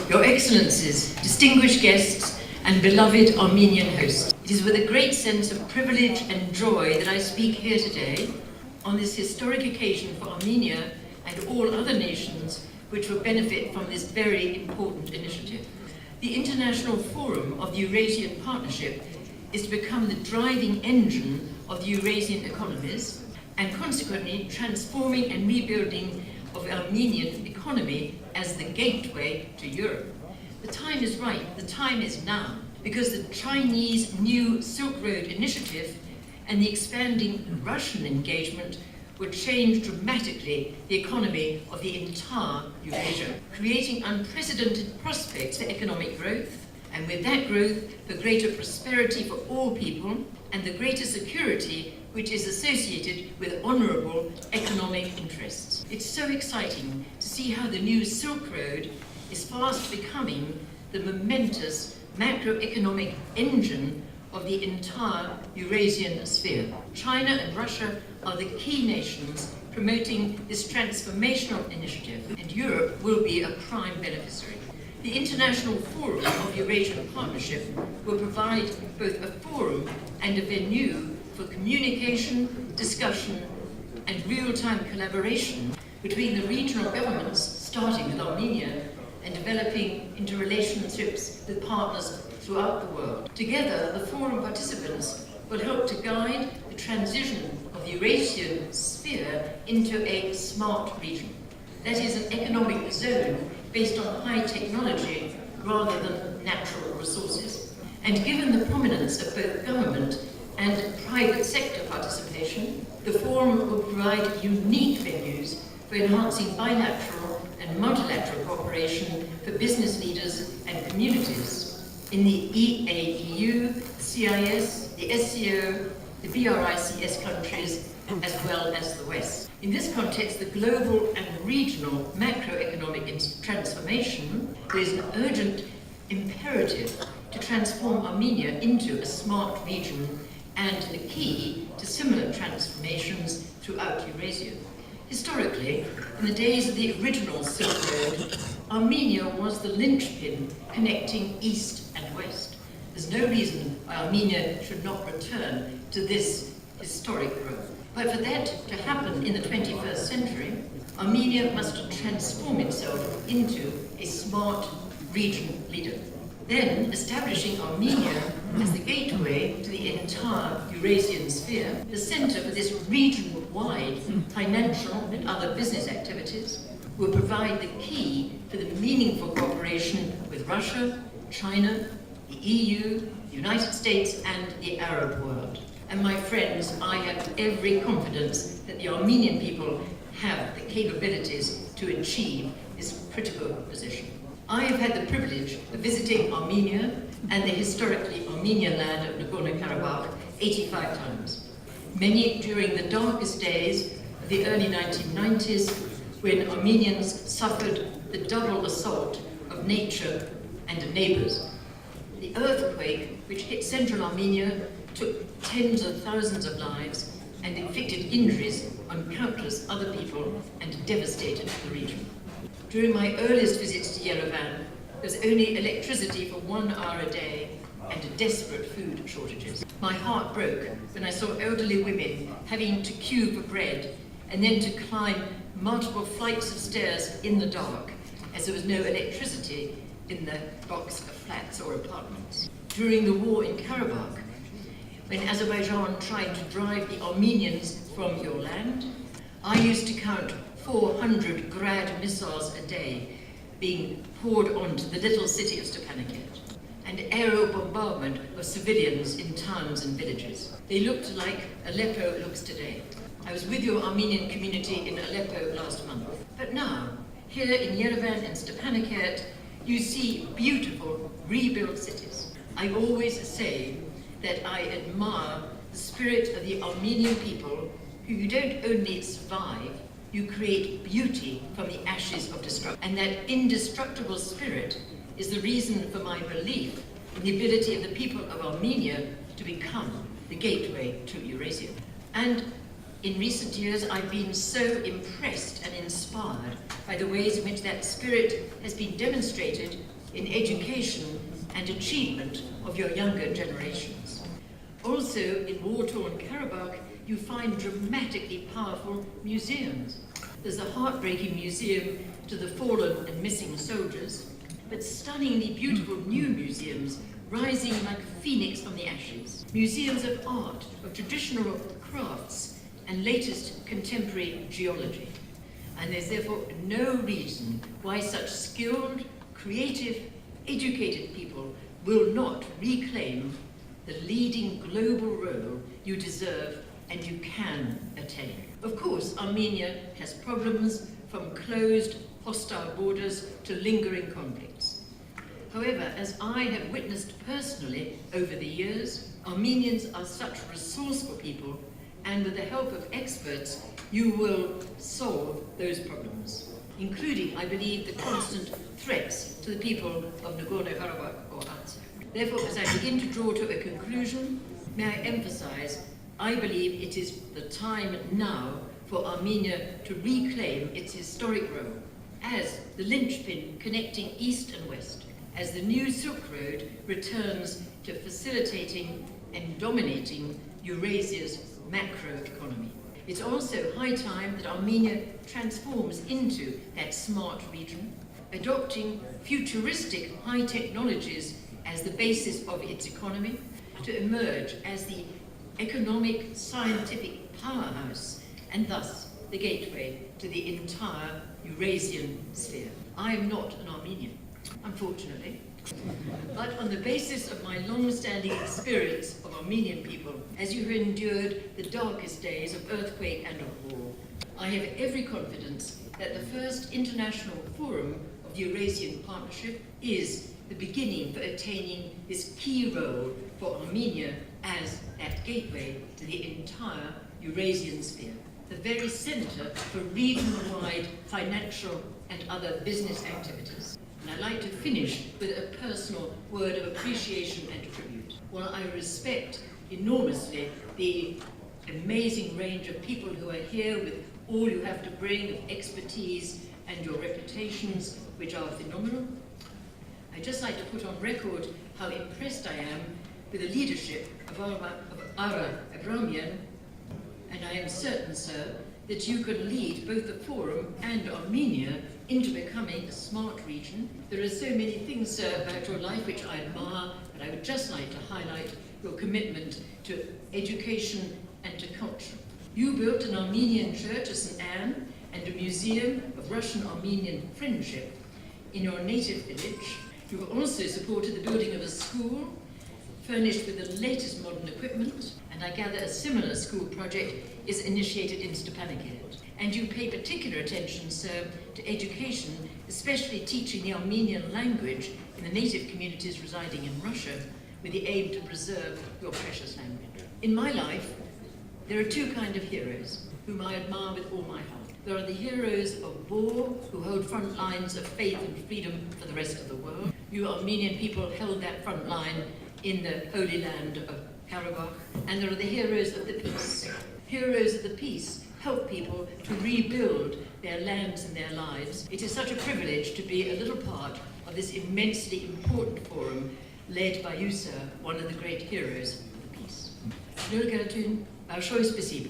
Your Excellencies, distinguished guests, and beloved Armenian hosts, it is with a great sense of privilege and joy that I speak here today on this historic occasion for Armenia and all other nations which will benefit from this very important initiative. The International Forum of the Eurasian Partnership is to become the driving engine of the Eurasian economies and consequently transforming and rebuilding of the Armenian economy as the gateway to Europe. The time is right, the time is now, because the Chinese New Silk Road Initiative and the expanding Russian engagement will change dramatically the economy of the entire Eurasia, creating unprecedented prospects for economic growth, and with that growth, for greater prosperity for all people, and the greater security which is associated with honourable economic interests. It's so exciting to see how the new Silk Road is fast becoming the momentous macroeconomic engine of the entire Eurasian sphere. China and Russia are the key nations promoting this transformational initiative, and Europe will be a prime beneficiary. The International Forum of Eurasian Partnership will provide both a forum and a venue for communication, discussion, and real-time collaboration between the regional governments, starting with Armenia, and developing into relationships with partners throughout the world. Together, the forum participants will help to guide the transition of the Eurasian sphere into a smart region. That is an economic zone based on high technology rather than natural resources. And given the prominence of both government and private sector participation, the forum will provide unique venues for enhancing bilateral and multilateral cooperation for business leaders and communities in the EAEU, the CIS, the SCO, the BRICS countries, as well as the West. In this context, the global and regional macroeconomic transformation, there is an urgent imperative to transform Armenia into a smart region and the key to similar transformations throughout Eurasia. Historically, in the days of the original Silk Road, Armenia was the linchpin connecting East and West. There's no reason why Armenia should not return to this historic road. But for that to happen in the 21st century, Armenia must transform itself into a smart region leader. Then, establishing Armenia as the gateway to the entire Eurasian sphere, the center for this region-wide financial and other business activities, will provide the key for the meaningful cooperation with Russia, China, the EU, the United States, and the Arab world. And my friends, I have every confidence that the Armenian people have the capabilities to achieve this critical position. I have had the privilege of visiting Armenia and the historically Armenian land of Nagorno-Karabakh 85 times. Many during the darkest days of the early 1990s, when Armenians suffered the double assault of nature and neighbors. The earthquake, which hit central Armenia, took tens of thousands of lives and inflicted injuries on countless other people and devastated the region. During my earliest visits to Yerevan, there was only electricity for 1 hour a day and desperate food shortages. My heart broke when I saw elderly women having to queue for bread and then to climb multiple flights of stairs in the dark, as there was no electricity in the blocks of flats or apartments. During the war in Karabakh, when Azerbaijan tried to drive the Armenians from your land, I used to count 400 Grad missiles a day being poured onto the little city of Stepanakert, and aerial bombardment of civilians in towns and villages. They looked like Aleppo looks today. I was with your Armenian community in Aleppo last month. But now, here in Yerevan and Stepanakert, you see beautiful rebuilt cities. I always say that I admire the spirit of the Armenian people, who you don't only survive, you create beauty from the ashes of destruction. And that indestructible spirit is the reason for my belief in the ability of the people of Armenia to become the gateway to Eurasia. And In recent years, I've been so impressed and inspired by the ways in which that spirit has been demonstrated in education and achievement of your younger generations. Also, in war-torn Karabakh, you find dramatically powerful museums. There's a heartbreaking museum to the fallen and missing soldiers, but stunningly beautiful new museums rising like a phoenix from the ashes. Museums of art, of traditional crafts, and latest contemporary geology. And there's therefore no reason why such skilled, creative, educated people will not reclaim the leading global role you deserve and you can attain. Of course, Armenia has problems, from closed, hostile borders to lingering conflicts. However, as I have witnessed personally over the years, Armenians are such resourceful people, and with the help of experts, you will solve those problems, including, I believe, the constant threats to the people of Nagorno-Karabakh or Artsakh. Therefore, as I begin to draw to a conclusion, may I emphasize, I believe it is the time now for Armenia to reclaim its historic role as the linchpin connecting East and West, as the new Silk Road returns to facilitating and dominating Eurasia's macroeconomy. It's also high time that Armenia transforms into that smart region, adopting futuristic high technologies as the basis of its economy, to emerge as the economic, scientific powerhouse, and thus the gateway to the entire Eurasian sphere. I am not an Armenian, unfortunately, but on the basis of my long-standing experience of Armenian people, as you have endured the darkest days of earthquake and of war, I have every confidence that the first international forum of the Eurasian Partnership is the beginning for attaining this key role for Armenia as that gateway to the entire Eurasian sphere, the very center for regional-wide financial and other business activities. And I'd like to finish with a personal word of appreciation and tribute. While I respect enormously the amazing range of people who are here with all you have to bring of expertise and your reputations, which are phenomenal, I'd just like to put on record how impressed I am with the leadership of Ara Abramian, and I am certain, sir, that you could lead both the Forum and Armenia into becoming a smart region. There are so many things, sir, about your life which I admire, but I would just like to highlight your commitment to education and to culture. You built an Armenian church at St. Anne and a museum of Russian-Armenian friendship in your native village. You also supported the building of a school, furnished with the latest modern equipment, and I gather a similar school project is initiated in Stepanakert. And you pay particular attention, sir, to education, especially teaching the Armenian language in the native communities residing in Russia, with the aim to preserve your precious language. In my life, there are two kinds of heroes, whom I admire with all my heart. There are the heroes of war, who hold front lines of faith and freedom for the rest of the world. You Armenian people held that front line in the Holy Land of Karabakh. And there are the heroes of the peace. Heroes of the peace help people to rebuild their lands and their lives. It is such a privilege to be a little part of this immensely important forum led by you, sir, one of the great heroes of the peace. Большое спасибо.